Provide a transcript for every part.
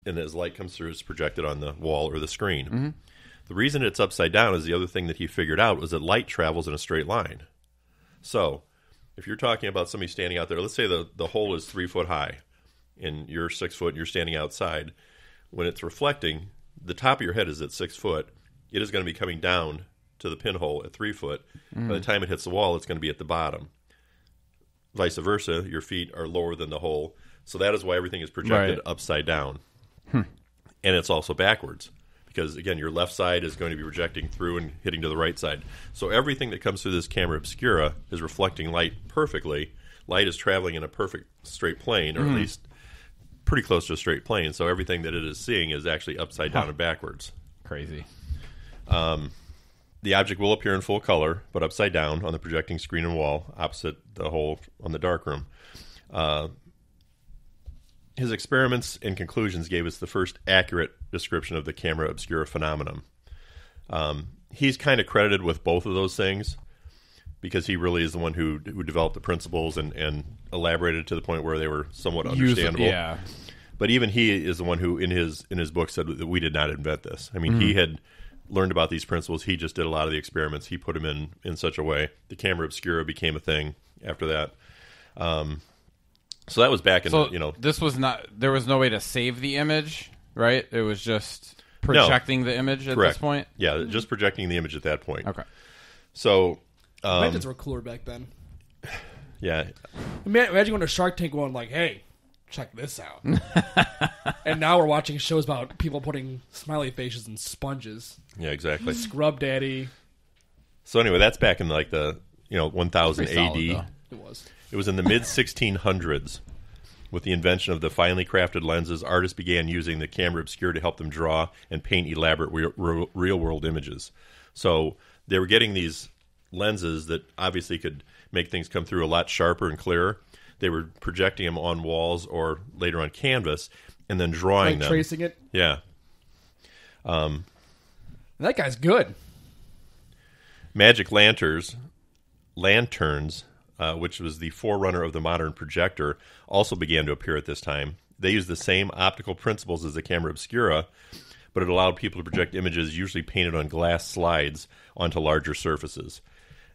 and as light comes through, it's projected on the wall or the screen. Mm-hmm. The reason it's upside down is the other thing that he figured out was that light travels in a straight line. So if you're talking about somebody standing out there, let's say the hole is 3 foot high, and you're 6 foot, and you're standing outside. When it's reflecting, the top of your head is at 6 foot. It is going to be coming down to the pinhole at 3 foot. By the time it hits the wall, it's going to be at the bottom. Vice versa, your feet are lower than the hole. So that is why everything is projected upside down. And it's also backwards. Because, again, your left side is going to be projecting through and hitting to the right side. So everything that comes through this camera obscura is reflecting light perfectly. Light is traveling in a perfect straight plane, or at least pretty close to a straight plane. So everything that it is seeing is actually upside down and backwards. Crazy. The object will appear in full color, but upside down on the projecting screen and wall, opposite the hole on the darkroom. His experiments and conclusions gave us the first accurate description of the camera obscura phenomenon. He's kind of credited with both of those things because he really is the one who developed the principles and elaborated to the point where they were somewhat understandable. Yeah. But even he is the one who, in his book, said that we did not invent this. I mean, he had learned about these principles. He just did a lot of the experiments. He put them in such a way. The camera obscura became a thing after that. So that was back in, this was not, there was no way to save the image, right? It was just projecting the image at this point? Yeah, just projecting the image at that point. Okay. So. Inventions were cooler back then. Yeah. Imagine going to Shark Tank going like, hey, check this out. And now we're watching shows about people putting smiley faces in sponges. Yeah, exactly. Scrub Daddy. So anyway, that's back in like the 1000 AD. It was. It was in the mid-1600s. With the invention of the finely crafted lenses, artists began using the camera obscura to help them draw and paint elaborate real-world images. So they were getting these lenses that obviously could make things come through a lot sharper and clearer. They were projecting them on walls or later on canvas and then drawing them. Tracing it? Yeah. That guy's good. Magic lanterns, which was the forerunner of the modern projector, also began to appear at this time. They used the same optical principles as the camera obscura, but it allowed people to project images usually painted on glass slides onto larger surfaces.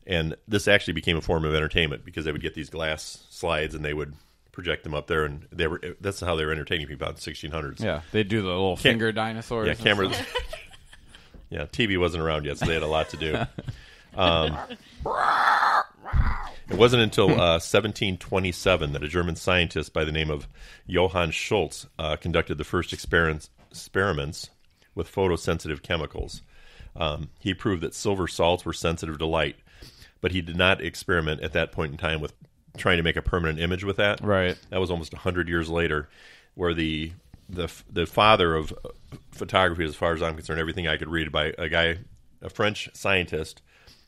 And this actually became a form of entertainment because they would get these glass slides and they would project them up there, and that's how they were entertaining people in the 1600s. Yeah, they do the little finger dinosaurs. Yeah, cameras. Yeah, TV wasn't around yet, so they had a lot to do. It wasn't until 1727 that a German scientist by the name of Johann Schultz conducted the first experiments with photosensitive chemicals. He proved that silver salts were sensitive to light, but he did not experiment at that point in time with trying to make a permanent image with that. Right. That was almost 100 years later, where the father of photography, as far as I'm concerned, everything I could read, by a French scientist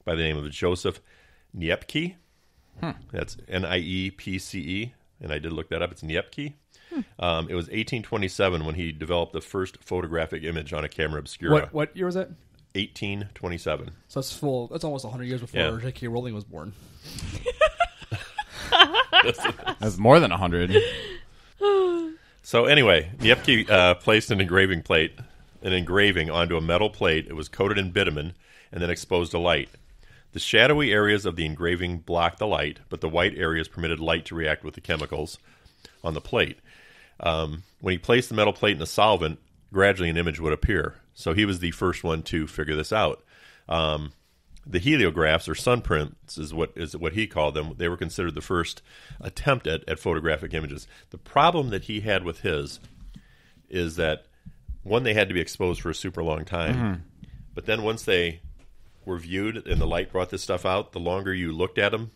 by the name of Joseph Niepce. That's Niepce, and I did look that up. It's Niepce. It was 1827 when he developed the first photographic image on a camera obscura. What year was that? 1827. So that's almost 100 years before J.K. Rowling was born. That's more than 100. So anyway, Niepce placed an engraving onto a metal plate. It was coated in bitumen and then exposed to light. The shadowy areas of the engraving blocked the light, but the white areas permitted light to react with the chemicals on the plate. When he placed the metal plate in a solvent, gradually an image would appear. So he was the first one to figure this out. The heliographs, or sun prints, is what he called them. They were considered the first attempt at photographic images. The problem that he had with his is that, one, they had to be exposed for a super long time. But then once they were viewed and the light brought this stuff out, the longer you looked at them,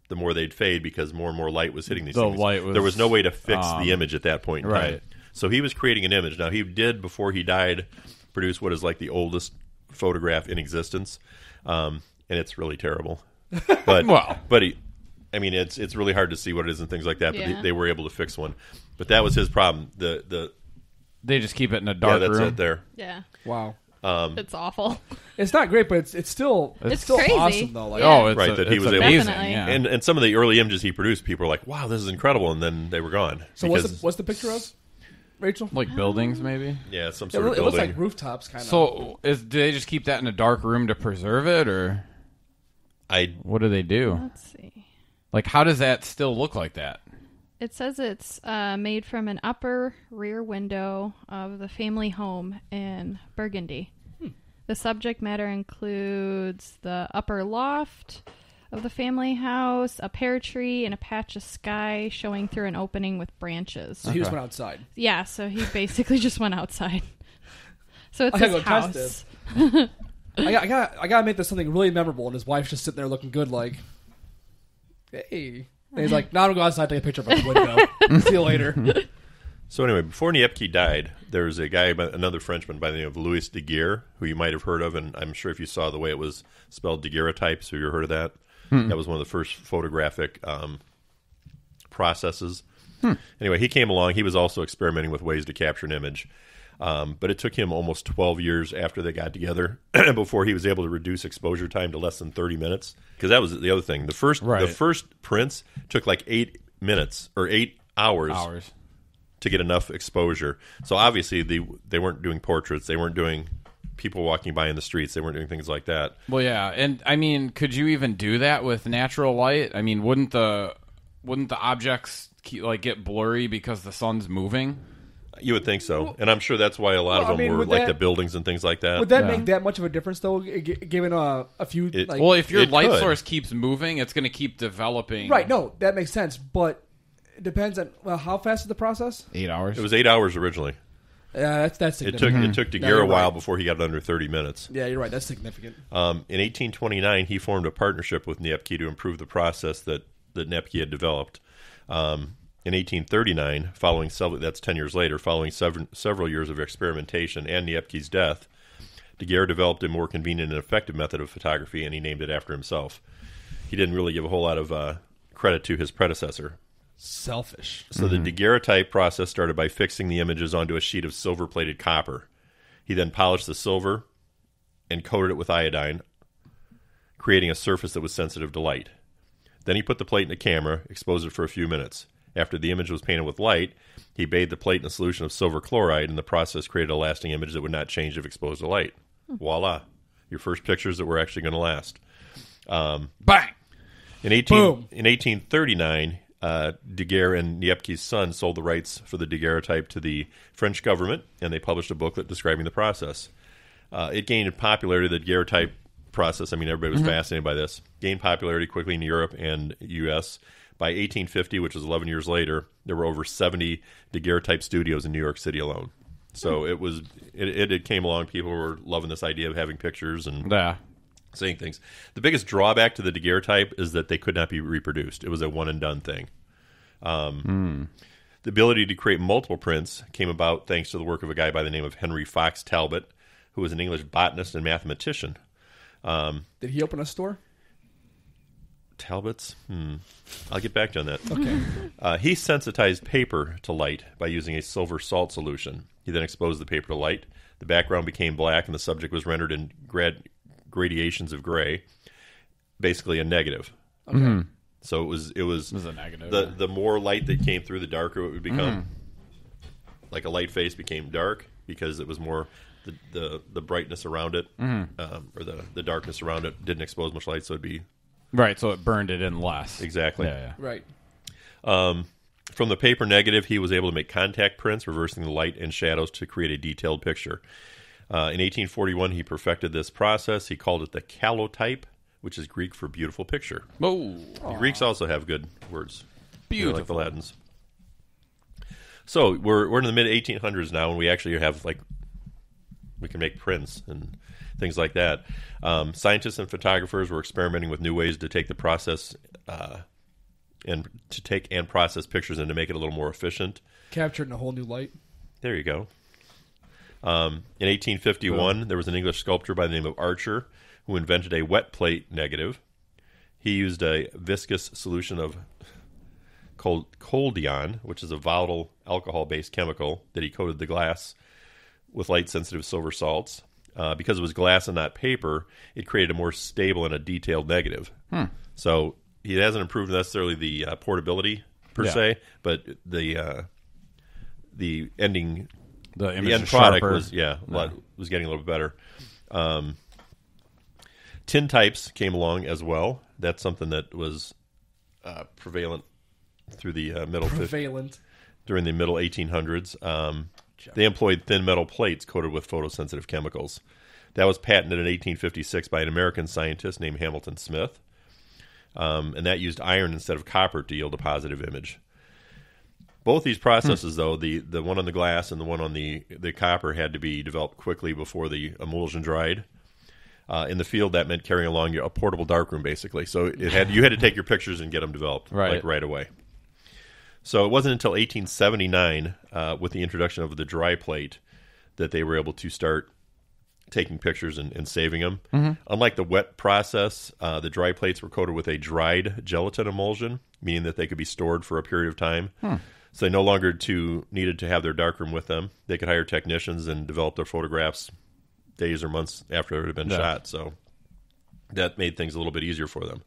the more they'd fade because more and more light was hitting these things. There was no way to fix the image at that point in time. So he was creating an image. Now, he did, before he died, produce what is like the oldest photograph in existence. And it's really terrible. But it's really hard to see what it is and things like that. But they were able to fix one. But that was his problem. They just keep it in a dark room. Yeah, that's it there. Yeah. Wow. It's awful. It's not great, but it's still crazy. Awesome though. Like, he was amazing. Definitely. Yeah. And some of the early images he produced, people were like, "Wow, this is incredible," and then they were gone. So what's the picture of? Rachel? Like buildings, maybe? Yeah, some sort of It building. looks like rooftops, kind of. So, do they just keep that in a dark room to preserve it, or what do they do? Let's see. Like, how does that still look like that? It says it's made from an upper rear window of the family home in Burgundy. The subject matter includes the upper loft of the family house, a pear tree, and a patch of sky showing through an opening with branches. So he just went outside. Yeah, so he basically just went outside. So it's I gotta his go house. test it. I gotta make this something really memorable, and his wife's just sitting there looking good, like, hey. And he's like, "No, I'm gonna go outside, take a picture of the window. See you later." So anyway, before Niepce died, there was a guy, another Frenchman by the name of Louis Daguerre, who you might have heard of, and I'm sure if you saw the way it was spelled, daguerreotypes, have you ever heard of that? That was one of the first photographic processes. Anyway, he came along. He was also experimenting with ways to capture an image. But it took him almost 12 years after they got together before he was able to reduce exposure time to less than 30 minutes. Because that was the other thing. The first prints took like 8 minutes or 8 hours to get enough exposure. So obviously they weren't doing portraits. They weren't doing people walking by in the streets. They weren't doing things like that. Well, yeah. And, I mean, could you even do that with natural light? I mean, wouldn't the objects get blurry because the sun's moving? You would think so, and I'm sure that's why a lot of them were like the buildings and things like that. Would that make that much of a difference, though, given a few... well, if your light source keeps moving, it's going to keep developing. Right, no, that makes sense, but it depends on... Well, how fast is the process? 8 hours. It was 8 hours originally. Yeah, that's significant. It took Daguerre a while before he got it under 30 minutes. Yeah, you're right, that's significant. In 1829, he formed a partnership with Niepce to improve the process that Niepce had developed. In 1839, that's 10 years later, following several years of experimentation and Niepce's death, Daguerre developed a more convenient and effective method of photography, and he named it after himself. He didn't really give a whole lot of credit to his predecessor. Selfish. So the daguerreotype process started by fixing the images onto a sheet of silver-plated copper. He then polished the silver and coated it with iodine, creating a surface that was sensitive to light. Then he put the plate in a camera, exposed it for a few minutes. After the image was painted with light, he bathed the plate in a solution of silver chloride, and the process created a lasting image that would not change if exposed to light. Voila. Your first pictures that were actually going to last. Bang! In 1839, Daguerre and Niepce's son sold the rights for the daguerreotype to the French government, and they published a booklet describing the process. It gained popularity, the daguerreotype process. I mean, everybody was fascinated by this. Gained popularity quickly in Europe and U.S., By 1850, which was 11 years later, there were over 70 daguerreotype studios in New York City alone. So it came along. People were loving this idea of having pictures and saying things. The biggest drawback to the daguerreotype is that they could not be reproduced. It was a one-and-done thing. The ability to create multiple prints came about thanks to the work of a guy by the name of Henry Fox Talbot, who was an English botanist and mathematician. Did he open a store? Talbot's? I'll get back to you on that. Okay. He sensitized paper to light by using a silver salt solution. He then exposed the paper to light. The background became black, and the subject was rendered in gradations of gray, basically a negative. Okay. So it was a negative. The more light that came through, the darker it would become. Like a light face became dark because it was more the brightness around it, or the darkness around it didn't expose much light, so it'd be. Right, so it burned it in less. Exactly. Yeah. Right. From the paper negative, he was able to make contact prints, reversing the light and shadows to create a detailed picture. In 1841, he perfected this process. He called it the calotype, which is Greek for beautiful picture. Oh, The Greeks also have good words. Beautiful. Like the Latins. So we're in the mid-1800s now, and we actually have, we can make prints and things like that. Scientists and photographers were experimenting with new ways to take the process and to take and process pictures and to make it a little more efficient. Captured in a whole new light. There you go. In 1851, there was an English sculptor by the name of Archer who invented a wet plate negative. He used a viscous solution of collodion, which is a volatile alcohol-based chemical, that he coated the glass with light-sensitive silver salts. Because it was glass and not paper, it created a more stable and a detailed negative. So he hasn't improved necessarily the portability per se, but the the ending, The the image end is product sharper. was was getting a little bit better. Tin types came along as well. That's something that was prevalent through the during the middle 1800s. They employed thin metal plates coated with photosensitive chemicals. That was patented in 1856 by an American scientist named Hamilton Smith, and that used iron instead of copper to yield a positive image. Both these processes, though, the one on the glass and the one on the copper, had to be developed quickly before the emulsion dried. In the field, that meant carrying along a portable darkroom, basically. So you had to take your pictures and get them developed right away. So it wasn't until 1879, with the introduction of the dry plate, that they were able to start taking pictures and saving them. Mm-hmm. Unlike the wet process, the dry plates were coated with a dried gelatin emulsion, meaning that they could be stored for a period of time. So they no longer needed to have their darkroom with them. They could hire technicians and develop their photographs days or months after it had been shot. So that made things a little bit easier for them.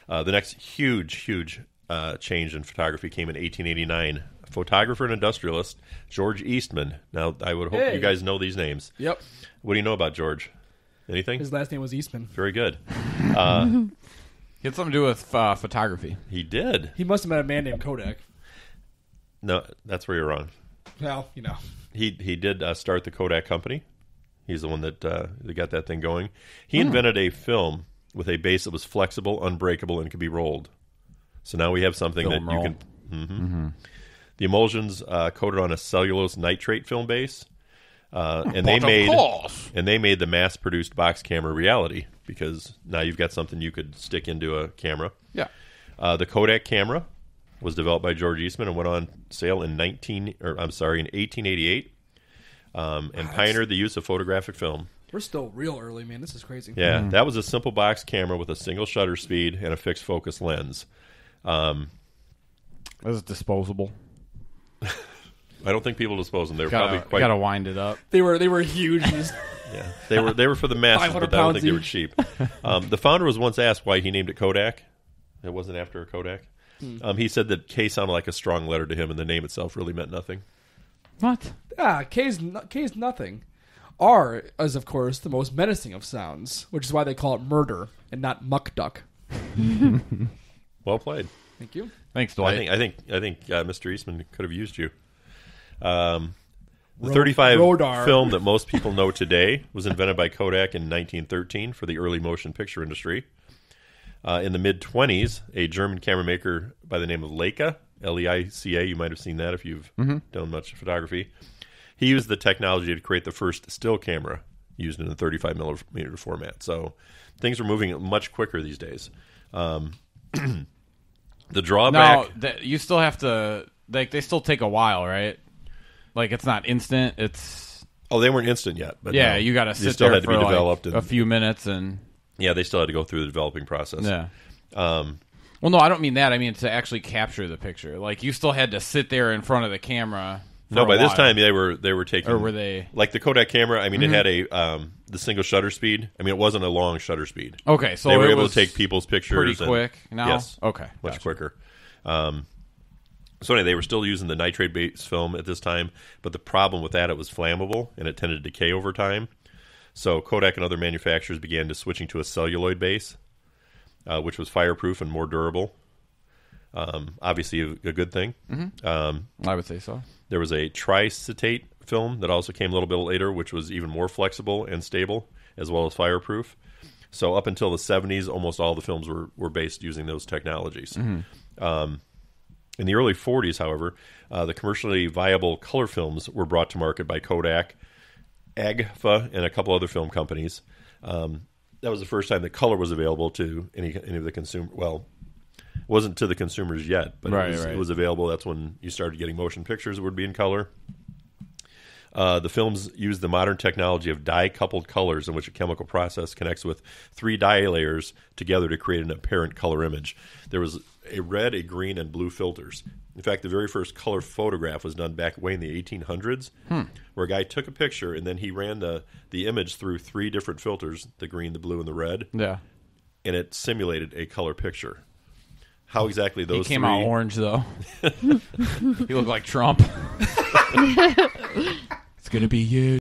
The next huge change in photography came in 1889. Photographer and industrialist George Eastman. Now, I would hope you guys know these names. Yep. What do you know about George? Anything? His last name was Eastman. Very good. He had something to do with photography. He did. He must have met a man named Kodak. No, that's where you're wrong. Well, He did start the Kodak company. He's the one that got that thing going. He invented a film with a base that was flexible, unbreakable, and could be rolled. So now we have something Film that you roll. can... The emulsions coated on a cellulose nitrate film base, and they made the mass-produced box camera reality, because now you've got something you could stick into a camera. Yeah. The Kodak camera was developed by George Eastman and went on sale in 1888, and pioneered the use of photographic film. We're still real early, man. This is crazy. Yeah, that was a simple box camera with a single shutter speed and a fixed focus lens. Was it disposable? I don't think people dispose them. They were Gotta wind it up. They were huge. And yeah, they were for the masses, but I don't think they were cheap. The founder was once asked why he named it Kodak. It wasn't after a Kodak. He said that K sounded like a strong letter to him, and the name itself really meant nothing. What? K's nothing. R is, of course, the most menacing of sounds, which is why they call it murder and not muck duck. Well played. Thank you. Thanks, Dwight. I think Mr. Eastman could have used you. The 35 film that most people know today was invented by Kodak in 1913 for the early motion picture industry. In the mid-20s, a German camera maker by the name of Leica, L-E-I-C-A, you might have seen that if you've done much photography. He used the technology to create the first still camera used in a 35 millimeter format. So things are moving much quicker these days. The drawback... Now, you still have to... Like, they still take a while, right? Like, it's not instant. It's... Oh, they weren't instant yet. But yeah, no, you got to sit still there had to for be developed a few minutes and... Yeah, they still had to go through the developing process. Yeah. Well, no, I don't mean that. I mean to actually capture the picture. Like, you still had to sit there in front of the camera. No, by this time they were taking. Or were they like the Kodak camera? I mean, it had the single shutter speed. I mean, it wasn't a long shutter speed. Okay, so they were it able was to take people's pictures pretty quick. Now, yes, okay, much quicker. So anyway, they were still using the nitrate-based film at this time, but the problem with that, it was flammable and it tended to decay over time. So Kodak and other manufacturers began to switching to a celluloid base, which was fireproof and more durable. Obviously, a good thing. I would say so. There was a tricetate film that also came a little bit later, which was even more flexible and stable, as well as fireproof. So up until the 70s, almost all the films were based using those technologies. In the early 40s, however, the commercially viable color films were brought to market by Kodak, Agfa, and a couple other film companies. That was the first time that color was available to any of the consumer. Well, it wasn't to the consumers yet, but it was available. That's when you started getting motion pictures that would be in color. The films used the modern technology of dye-coupled colors, in which a chemical process connects with 3 dye layers together to create an apparent color image. There was a red, a green, and blue filters. In fact, the very first color photograph was done back way in the 1800s, where a guy took a picture and then he ran the image through 3 different filters, the green, the blue, and the red, Yeah. and it simulated a color picture. how exactly He those came three... out orange though. He looked like Trump. It's gonna be you.